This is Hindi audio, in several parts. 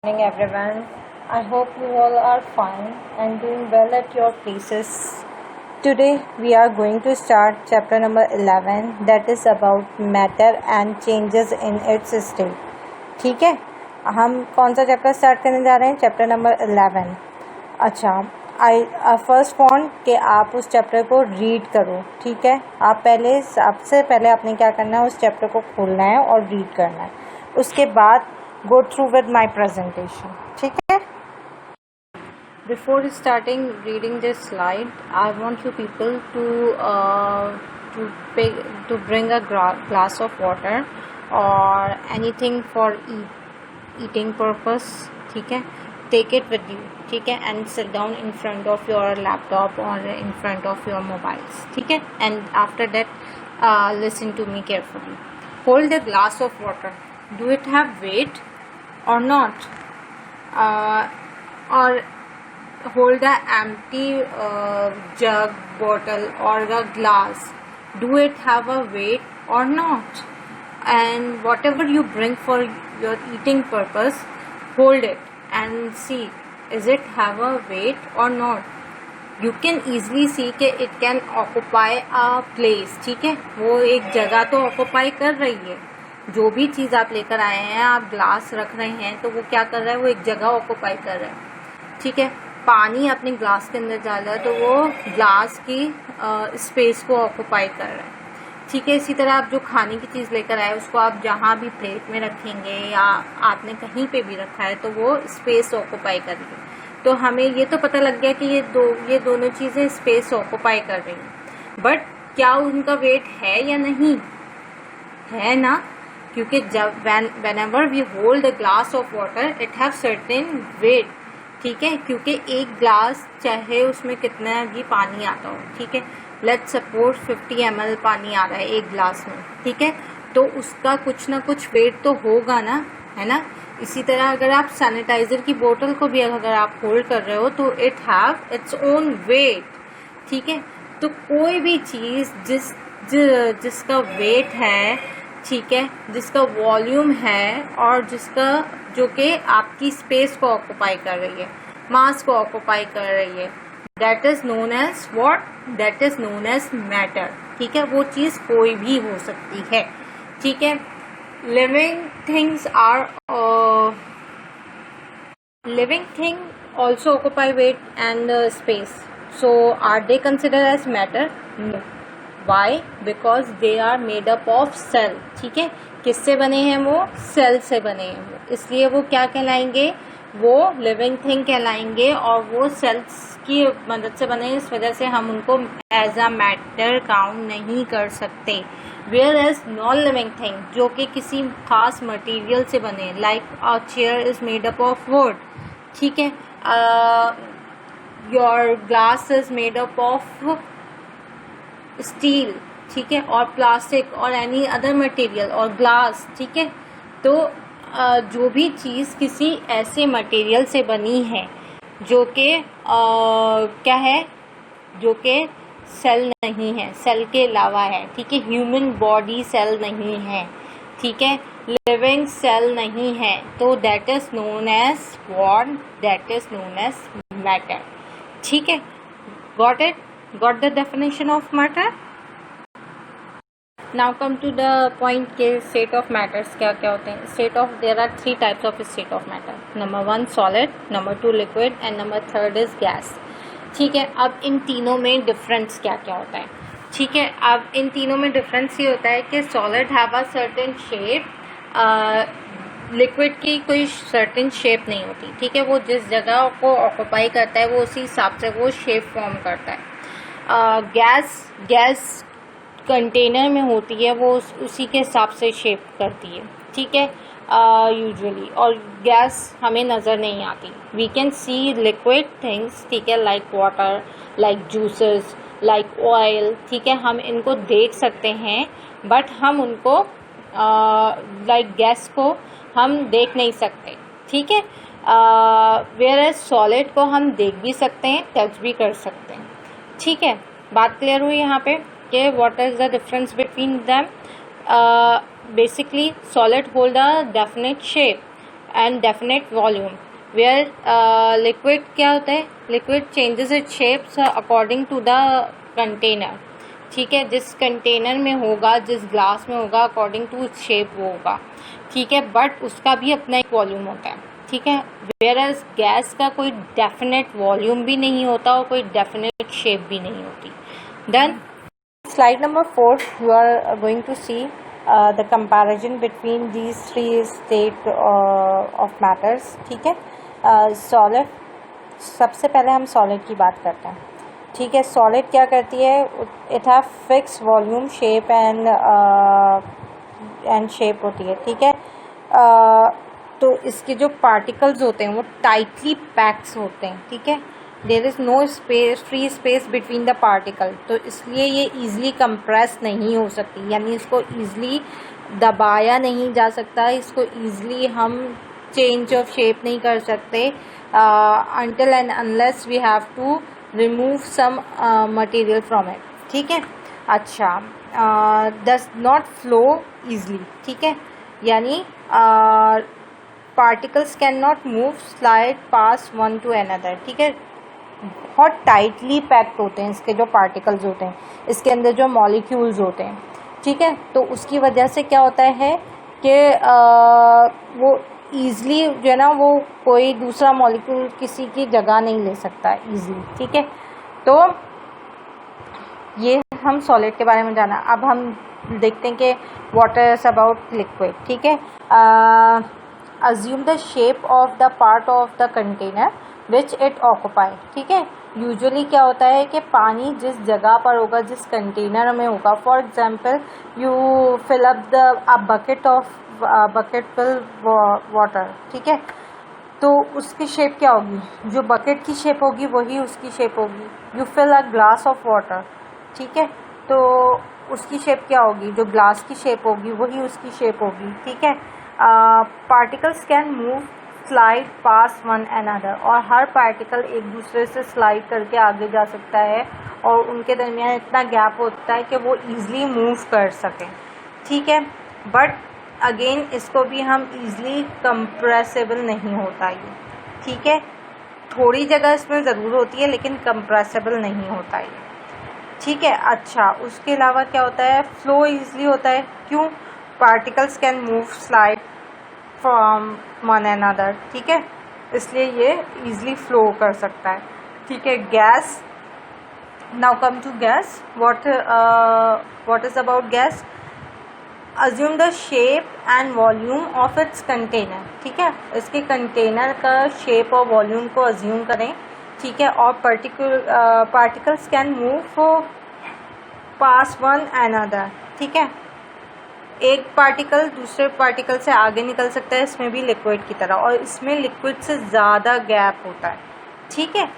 Morning everyone. I hope you all are fine and doing well at your places. Today we are going to start chapter number 11, that is about matter and changes in its state. ठीक है, हम कौन सा चैप्टर स्टार्ट करने जा रहे हैं? Chapter number 11. अच्छा, आई फर्स्ट वांट कि आप उस चैप्टर को रीड करो. ठीक है, आप सबसे पहले आपने क्या करना है, उस चैप्टर को खोलना है और रीड करना है. उसके बाद go through with my presentation. ठीक है. Before starting reading this slide, I want you people to bring a glass of water or anything for eating purpose. ठीक है. Take it with you. ठीक है. And sit down in front of your laptop or in front of your mobiles. ठीक है. And after that, listen to me carefully. Hold a glass of water. Do it have weight or not? Or hold a empty jug, bottle or a glass. Do it have a weight or not? And whatever you bring for your eating purpose, hold it and see, is it have a weight or not? You can easily see कि it can occupy a place. ठीक है, वो एक जगह तो occupy कर रही है. जो भी चीज़ आप लेकर आए हैं, आप ग्लास रख रहे हैं, तो वो क्या कर रहा है, वो एक जगह ऑक्यूपाई कर रहा है. ठीक है, पानी अपने ग्लास के अंदर डाल रहा है तो वो ग्लास की स्पेस को ऑक्यूपाई कर रहा है. ठीक है, इसी तरह आप जो खाने की चीज़ लेकर आए उसको आप जहाँ भी प्लेट में रखेंगे या आपने कहीं पे भी रखा है तो वो स्पेस ऑक्यूपाई कर रही है. तो हमें ये तो पता लग गया कि ये दोनों चीज़ें स्पेस ऑक्यूपाई कर रही हैं, बट क्या उनका वेट है या नहीं है ना? क्योंकि जब whenever we hold a glass of water, it have certain weight. ठीक है, क्योंकि एक ग्लास चाहे उसमें कितना भी पानी आता हो. ठीक है, let's suppose 50 ml पानी आ रहा है एक ग्लास में. ठीक है, तो उसका कुछ ना कुछ वेट तो होगा ना, है ना? इसी तरह अगर आप सैनिटाइजर की बोतल को भी अगर आप होल्ड कर रहे हो तो it have its own wait. ठीक है, तो कोई भी चीज़ जिसका वेट है, ठीक है, जिसका वॉल्यूम है और जो कि आपकी स्पेस को ऑक्यूपाई कर रही है, मास को ऑक्यूपाई कर रही है, that is known as what? That is known as matter. ठीक है, वो चीज़ कोई भी हो सकती है. ठीक है, living things also occupy weight and space. So are they consider as matter? No. Why? Because they are made up of cell. ठीक है, किससे बने हैं वो? सेल से बने हैं वो, इसलिए वो क्या कहलाएंगे? वो लिविंग थिंग कहलाएंगे और वो सेल्स की मदद से बने, इस वजह से हम उनको एज अ मैटर काउंट नहीं कर सकते. Where as non living thing, जो कि किसी खास मटेरियल से बने, like a chair is made up of wood. ठीक है, your glass is made up of steel. ठीक है, और प्लास्टिक और एनी अदर मटेरियल और ग्लास. ठीक है, तो जो भी चीज़ किसी ऐसे मटेरियल से बनी है जो कि क्या है, जो कि सेल नहीं है, सेल के अलावा है. ठीक है, ह्यूमन बॉडी सेल नहीं है. ठीक है, लिविंग सेल नहीं है, तो that is known as what? That is known as matter. ठीक है, got it? Got the definition of matter? Now come to the point के state of matters क्या क्या होते हैं. There are 3 types of state of matter. Number 1 solid, number 2 liquid and number 3 is gas. ठीक है, अब इन तीनों में डिफरेंस क्या क्या होता है? ठीक है, अब इन तीनों में डिफरेंस ये होता है कि solid have a certain shape, liquid की कोई सर्टेन शेप नहीं होती. ठीक है, वो जिस जगह को ऑक्यूपाई करता है वो उसी हिसाब से वो शेप फॉर्म करता है. गैस कंटेनर में होती है, वो उसी के हिसाब से शेप करती है. ठीक है, यूजुअली, और गैस हमें नज़र नहीं आती. We can see liquid things. ठीक है, like water, like juices, like oil. ठीक है, हम इनको देख सकते हैं, बट हम उनको लाइक गैस को हम देख नहीं सकते. ठीक है, वेयर एज सॉलिड को हम देख भी सकते हैं, टच भी कर सकते हैं. ठीक है, बात क्लियर हुई यहाँ पे कि what is the difference between them. Basically solid hold a definite shape and definite volume, where liquid क्या होता है, liquid changes its shapes according to the container. ठीक है, जिस कंटेनर में होगा, जिस ग्लास में होगा, अकॉर्डिंग टू इट्स शेप वो होगा. ठीक है, बट उसका भी अपना एक वॉल्यूम होता है. ठीक है, वेयरएज गैस का कोई डेफिनेट वॉल्यूम भी नहीं होता और कोई डेफिनेट शेप भी नहीं होती. Then slide number 4 you are going to see the comparison between these three state of matters. ठीक है, सॉलिड, सबसे पहले हम सॉलिड की बात करते हैं. ठीक है, सॉलिड क्या करती है, it have fix volume, shape and shape होती है. ठीक है, तो इसके जो पार्टिकल्स होते हैं वो टाइटली पैक्स होते हैं. ठीक है, there is no space, free space between the particle, तो इसलिए ये ईज़िली कंप्रेस नहीं हो सकती, यानी इसको ईज़िली दबाया नहीं जा सकता, इसको ईज़िली हम चेंज ऑफ शेप नहीं कर सकते until and unless we have to remove some material from it. ठीक है, अच्छा, does not flow easily. ठीक है, यानी particles cannot move, slide, pass one to another. ठीक है, बहुत टाइटली पैक्ड होते हैं इसके जो पार्टिकल्स होते हैं, इसके अंदर जो मॉलिक्यूल्स होते हैं. ठीक है, तो उसकी वजह से क्या होता है कि वो ईज़िली जो है ना, वो कोई दूसरा मॉलिक्यूल किसी की जगह नहीं ले सकता ईज़िली. ठीक है, तो ये हम सॉलिड के बारे में जाना. अब हम देखते हैं कि वाटर इज अबाउट लिक्विड. ठीक है, assume the shape of the part of the container which it occupy. ठीक है, यूजुअली क्या होता है कि पानी जिस जगह पर होगा, जिस कंटेनर में होगा, for example you fill up the bucket fill water. ठीक है, तो उसकी शेप क्या होगी, जो बकेट की शेप होगी वही उसकी शेप होगी. You fill a glass of water. ठीक है, तो उसकी शेप क्या होगी, जो ग्लास की शेप होगी वही उसकी शेप होगी. ठीक है, particles can move, slide, pass one another, और हर पार्टिकल एक दूसरे से स्लाइड करके आगे जा सकता है और उनके दरमियान इतना गैप होता है कि वो ईज़िली मूव कर सकें. ठीक है, बट अगेन इसको भी हम ईज़िली कंप्रेसिबल नहीं होता ये. ठीक है, थोड़ी जगह इसमें ज़रूर होती है लेकिन कंप्रेसिबल नहीं होता ये. ठीक है, अच्छा, उसके अलावा क्या होता है, फ्लो ईज़िली होता है. क्यों, particles can move, slide from one another. ठीक है, इसलिए ये ईज़िली फ्लो कर सकता है. ठीक है, gas, now come to gas. What is about gas, assume the shape and volume of its container. ठीक है, इसके कंटेनर का शेप और वॉल्यूम को अज्यूम करें. ठीक है, और particles can move pass one another. ठीक है, एक पार्टिकल दूसरे पार्टिकल से आगे निकल सकता है, इसमें भी लिक्विड की तरह, और इसमें लिक्विड से ज़्यादा गैप होता है. ठीक है,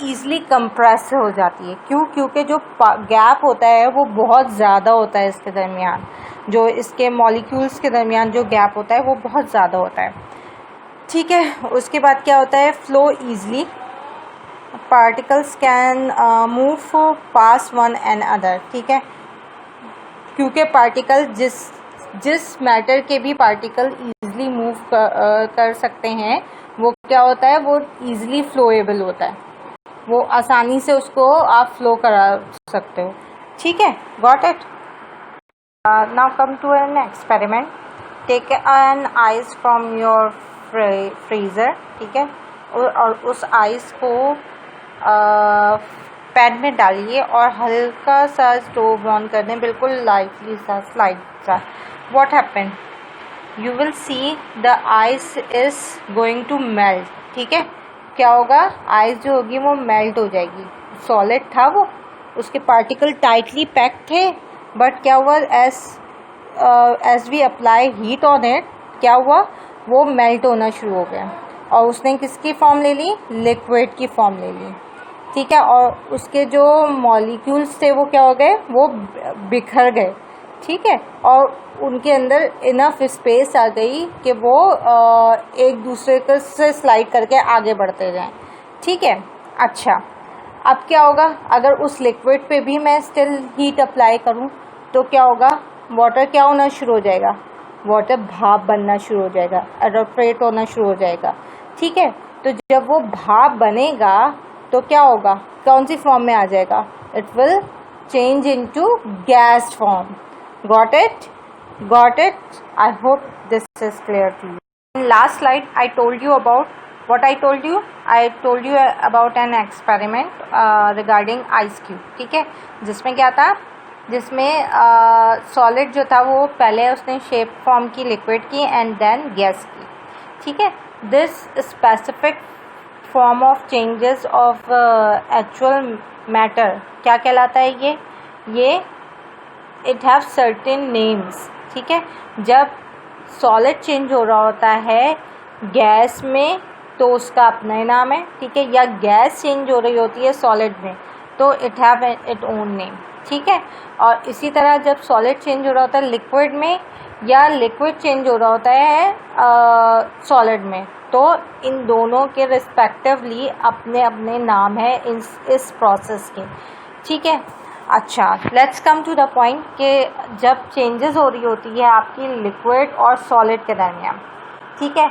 ईज़िली कंप्रेस हो जाती है. क्यों, क्योंकि जो गैप होता है वो बहुत ज़्यादा होता है इसके दरमियान, जो इसके मॉलिक्यूल्स के दरमियान जो गैप होता है वो बहुत ज़्यादा होता है. ठीक है, उसके बाद क्या होता है, flow easily, particles can move pass one and other. ठीक है, क्योंकि पार्टिकल जिस मैटर के भी पार्टिकल ईज़िली मूव कर सकते हैं वो क्या होता है, वो ईज़िली फ्लोएबल होता है, वो आसानी से उसको आप फ्लो करा सकते हो. ठीक है, got it. Now come to an experiment. Take an ice from your freezer. ठीक है, और उस आइस को पैन में डालिए और हल्का सा स्टोव ऑन कर दें, बिल्कुल लाइटली सा, स्लाइड सा. What happen, you will see the ice is going to melt. ठीक है, क्या होगा, आइस जो होगी वो मेल्ट हो जाएगी. सॉलिड था वो, उसके पार्टिकल टाइटली पैक्ड थे, बट क्या हुआ, as we apply heat on it, क्या हुआ, वो मेल्ट होना शुरू हो गया और उसने किसकी फॉर्म ले ली, लिक्विड की फॉर्म ले ली. ठीक है, और उसके जो मॉलिक्यूल्स थे वो क्या हो गए, वो बिखर गए. ठीक है, और उनके अंदर इनफ स्पेस आ गई कि वो एक दूसरे से स्लाइड करके आगे बढ़ते जाएं. ठीक है, अच्छा, अब क्या होगा, अगर उस लिक्विड पे भी मैं स्टिल हीट अप्लाई करूं तो क्या होगा, वाटर क्या होना शुरू हो जाएगा, वाटर भाप बनना शुरू हो जाएगा, एडोप्रेट होना शुरू हो जाएगा। ठीक है, तो जब वो भाप बनेगा तो क्या होगा, कौन सी फॉर्म में आ जाएगा, it will change into gas form. Got it? Got it? I hope this is clear to you. In last slide, I told you about what I told you. I told you about an experiment regarding ice cube. ठीक है, जिसमें क्या था, जिसमें सॉलिड जो था वो पहले उसने शेप फॉर्म की लिक्विड की एंड देन गैस की। ठीक है, this specific form of changes of actual matter क्या कहलाता है, ये इट हैव सर्टेन नेम्स। ठीक है, जब सॉलिड चेंज हो रहा होता है गैस में तो उसका अपना ही नाम है। ठीक है, या गैस चेंज हो रही होती है सॉलिड में तो it have it own name. ठीक है, और इसी तरह जब सॉलिड चेंज हो रहा होता है लिक्विड में या लिक्विड चेंज हो रहा होता है सॉलिड में तो इन दोनों के रिस्पेक्टिवली अपने अपने नाम है इस प्रोसेस के। ठीक है, अच्छा, let's come to the point कि जब चेंजेस हो रही होती है आपकी लिक्विड और सॉलिड के दरमियान। ठीक है,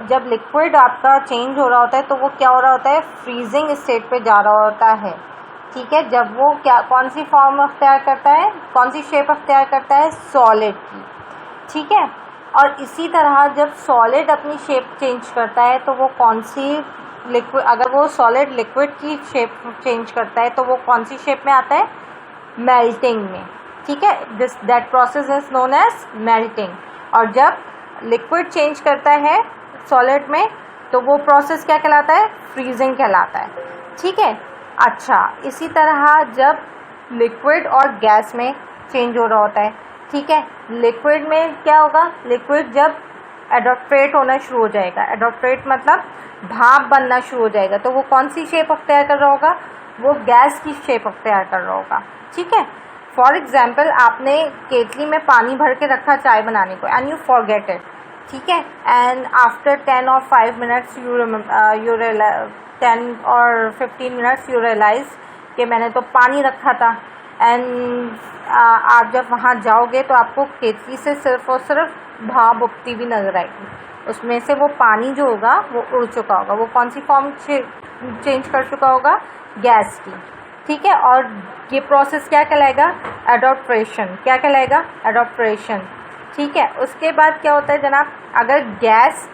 जब लिक्विड आपका चेंज हो रहा होता है तो वो क्या हो रहा होता है, फ्रीजिंग स्टेट पे जा रहा होता है। ठीक है, जब वो कौन सी फॉर्म अख्तियार करता है, कौन सी शेप अख्तियार करता है, सॉलिड की। ठीक है, और इसी तरह जब सॉलिड अपनी शेप चेंज करता है तो वो कौन सी लिक्विड, अगर वो सॉलिड लिक्विड की शेप चेंज करता है तो वो कौन सी शेप में आता है, मेल्टिंग में। ठीक है, that process is known as melting. और जब लिक्विड चेंज करता है सॉलिड में तो वो प्रोसेस क्या कहलाता है, फ्रीजिंग कहलाता है। ठीक है, अच्छा, इसी तरह जब लिक्विड और गैस में चेंज हो रहा होता है, ठीक है, लिक्विड में क्या होगा, लिक्विड जब एडोप्रेट होना शुरू हो जाएगा, एडोप्रेट मतलब भाप बनना शुरू हो जाएगा तो वो कौन सी शेप अख्तियार कर रहा होगा, वो गैस की शेप अख्तियार कर रहा होगा। ठीक है, फॉर एग्जाम्पल आपने केतली में पानी भर के रखा चाय बनाने को एंड यू फॉरगेट इट। ठीक है, and after 10 or 5 minutes you 10 or 15 minutes you realise कि मैंने तो पानी रखा था। एंड आप जब वहाँ जाओगे तो आपको केतली से सिर्फ और सिर्फ भाप उठती भी नजर आएगी, उसमें से वो पानी जो होगा वो उड़ चुका होगा, वो कौन सी फॉर्म चेंज कर चुका होगा, गैस की। ठीक है, और ये प्रोसेस क्या कहलाएगा, एडोप्रेशन। क्या कहलाएगा, एडोप्रेशन। ठीक है, उसके बाद क्या होता है जनाब, अगर गैस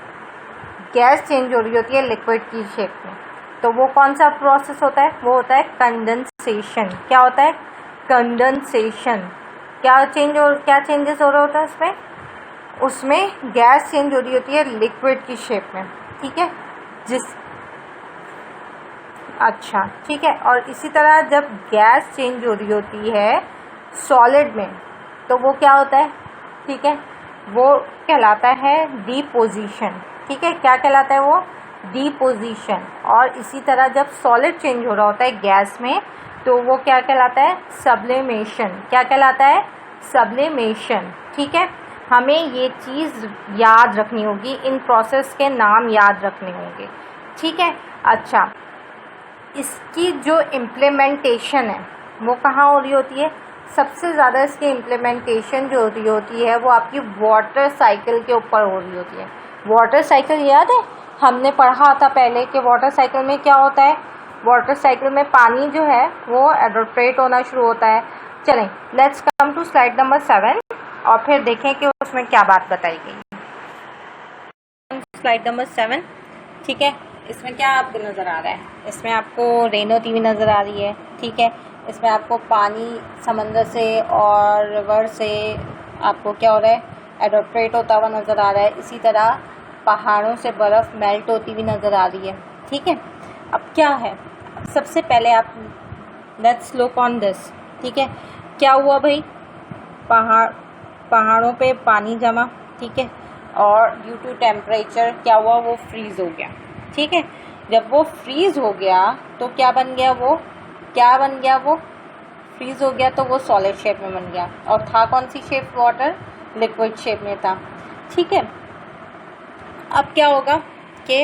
चेंज हो रही होती है लिक्विड की शेप में तो वो कौन सा प्रोसेस होता है, वो होता है कंडेंसेशन। क्या होता है, कंडेंसेशन। क्या चेंजेस हो रहा होता है उसमें गैस चेंज हो रही होती है लिक्विड की शेप में। ठीक है, अच्छा, ठीक है, और इसी तरह जब गैस चेंज हो रही होती है सॉलिड में तो वो क्या होता है, ठीक है, वो कहलाता है डिपोजिशन। ठीक है, क्या कहलाता है वो, डिपोजिशन। और इसी तरह जब सॉलिड चेंज हो रहा होता है गैस में तो वो क्या कहलाता है, सब्लिमेशन। क्या कहलाता है, सब्लिमेशन। ठीक है, हमें ये चीज़ याद रखनी होगी, इन प्रोसेस के नाम याद रखने होंगे। ठीक है, अच्छा, इसकी जो इम्प्लीमेंटेशन है वो कहाँ हो रही होती है, सबसे ज़्यादा इसकी इम्प्लीमेंटेशन जो हो रही होती है वो आपकी वाटर साइकिल के ऊपर हो रही होती है। वाटर साइकिल याद है, हमने पढ़ा था पहले कि वाटर साइकिल में क्या होता है, वाटर साइकिल में पानी जो है वो एडोप्रेट होना शुरू होता है। चलें, let's come to slide number 7 और फिर देखें कि उसमें क्या बात बताई गई है। स्लाइड नंबर 7, ठीक है, इसमें क्या आपको नज़र आ रहा है, इसमें आपको रेन होती हुई नज़र आ रही है। ठीक है, इसमें आपको पानी समंदर से और रिवर से आपको क्या हो रहा है, एडोप्रेट होता हुआ नज़र आ रहा है। इसी तरह पहाड़ों से बर्फ़ मेल्ट होती हुई नज़र आ रही है। ठीक है, अब क्या है, सबसे पहले आप लेट्स लुक ऑन दिस। ठीक है, क्या हुआ भाई, पहाड़ों पे पानी जमा। ठीक है, और ड्यू टू टेम्परेचर क्या हुआ, वो फ्रीज़ हो गया। ठीक है, जब वो फ्रीज़ हो गया तो क्या बन गया, वो क्या बन गया, वो फ्रीज़ हो गया तो वो सॉलिड शेप में बन गया। और था कौन सी शेप, वाटर, लिक्विड शेप में था। ठीक है, अब क्या होगा कि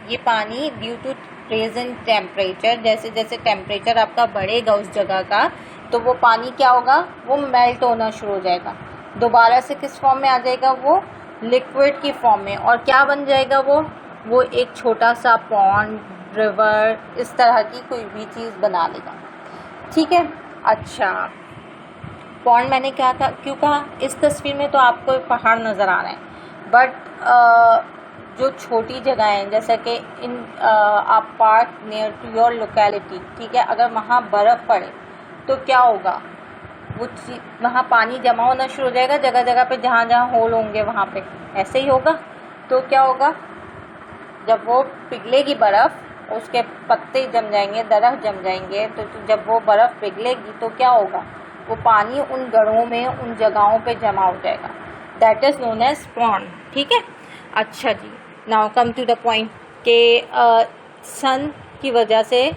ये पानी ड्यू टू प्रेजेंट टेम्परेचर, जैसे जैसे टेम्परेचर आपका बढ़ेगा उस जगह का तो वो पानी क्या होगा, वो मेल्ट होना शुरू हो जाएगा। दोबारा से किस फॉर्म में आ जाएगा, वो लिक्विड की फॉर्म में। और क्या बन जाएगा वो एक छोटा सा पॉन्ड, रिवर, इस तरह की कोई भी चीज़ बना लेगा। ठीक है। अच्छा, पॉन्ड मैंने क्या था, क्यों कहा, इस तस्वीर में तो आपको पहाड़ नज़र आ रहे हैं, बट जो छोटी जगह हैं जैसे कि इन आप park near to your locality, ठीक है, अगर वहाँ बर्फ़ पड़े तो क्या होगा, वहाँ पानी जमा होना शुरू हो जाएगा जगह जगह पे, जहाँ जहाँ होल होंगे वहाँ पे, ऐसे ही होगा। तो क्या होगा, जब वो पिघलेगी बर्फ़, उसके पत्ते जम जाएंगे, दरख्त जम जाएंगे, तो जब वो बर्फ़ पिघलेगी तो क्या होगा, वो पानी उन गढ़ों में, उन जगहों पे जमा हो जाएगा। That is known as pond. ठीक है। अच्छा जी, now come to the point कि सन की वजह से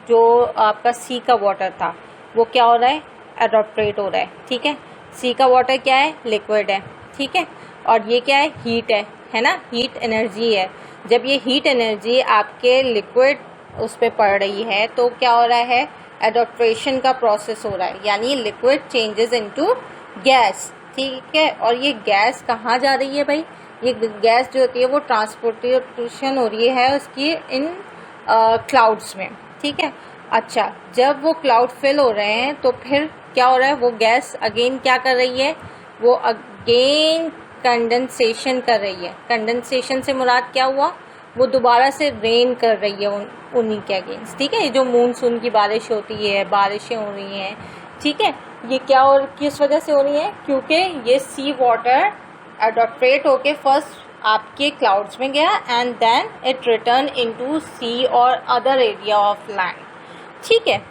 जो आपका सी का वाटर था वो क्या हो रहा है, एडॉप्रेट हो रहा है। ठीक है। सी का वाटर क्या है, लिक्विड है। ठीक है। और ये क्या है, हीट है ना, हीट एनर्जी है। जब ये हीट एनर्जी आपके लिक्विड उस पर पड़ रही है तो क्या हो रहा है, एडॉप्ट्रेशन का प्रोसेस हो रहा है, यानी लिक्विड चेंजेस इनटू गैस। ठीक है। और ये गैस कहाँ जा रही है भाई, ये गैस जो होती है वो ट्रांसपोर्टेशन हो रही है उसकी इन क्लाउड्स में। ठीक है। अच्छा, जब वो क्लाउड फिल हो रहे हैं तो फिर क्या हो रहा है, वो गैस अगेन क्या कर रही है, वो अगेन कंडेंसेशन कर रही है। कंडेंसेशन से मुराद क्या हुआ, वो दोबारा से रेन कर रही है उन्हीं के अगेंस्ट। ठीक है। ये जो मानसून की बारिश होती है, बारिशें हो रही हैं, ठीक है, ये क्या और किस वजह से हो रही है, क्योंकि ये सी वाटर एडॉप्ट्रेट होके फर्स्ट आपके क्लाउड्स में गया and then it return into sea और अदर एरिया ऑफ लैंड। ठीक है।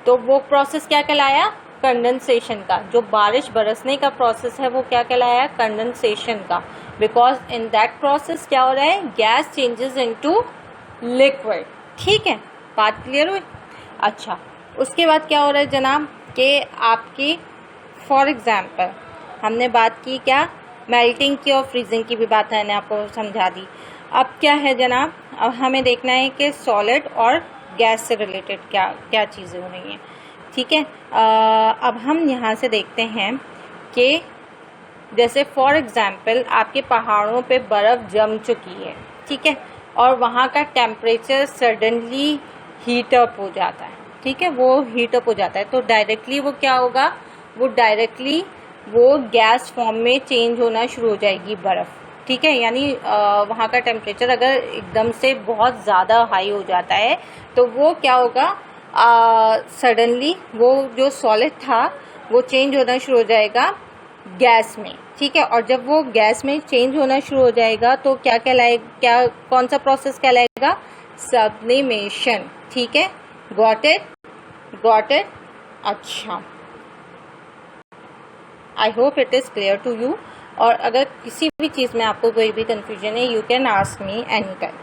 तो वो प्रोसेस क्या कहलाया, कंडेंसेशन का। जो बारिश बरसने का प्रोसेस है वो क्या कहलाया, कंडेंसेशन का। बिकॉज इन दैट प्रोसेस क्या हो रहा है, गैस चेंजेस इनटू लिक्विड। ठीक है, बात क्लियर हुई। अच्छा, उसके बाद क्या हो रहा है जनाब कि आपकी फॉर एग्जांपल हमने बात की क्या, मेल्टिंग की और फ्रीजिंग की भी बात मैंने आपको समझा दी। अब क्या है जनाब, अब हमें देखना है कि सॉलिड और गैस से रिलेटेड क्या क्या चीज़ें हो रही हैं। ठीक है। अब हम यहाँ से देखते हैं कि जैसे फॉर एग्जांपल आपके पहाड़ों पे बर्फ़ जम चुकी है। ठीक है। और वहाँ का टेम्परेचर सडनली हीट अप हो जाता है। ठीक है, वो हीट अप हो जाता है तो डायरेक्टली वो क्या होगा, वो डायरेक्टली वो गैस फॉर्म में चेंज होना शुरू हो जाएगी बर्फ़। ठीक है, यानी वहाँ का टेम्परेचर अगर एकदम से बहुत ज़्यादा हाई हो जाता है तो वो क्या होगा, सडनली वो जो सॉलिड था वो चेंज होना शुरू हो जाएगा गैस में। ठीक है। और जब वो गैस में चेंज होना शुरू हो जाएगा तो क्या कहलाएगा, क्या कौन सा प्रोसेस कहलाएगा, सब्लिमेशन। ठीक है, गॉट इट। अच्छा, I hope it is clear to you. और अगर किसी भी चीज़ में आपको कोई भी कन्फ्यूजन है, you can ask me any time.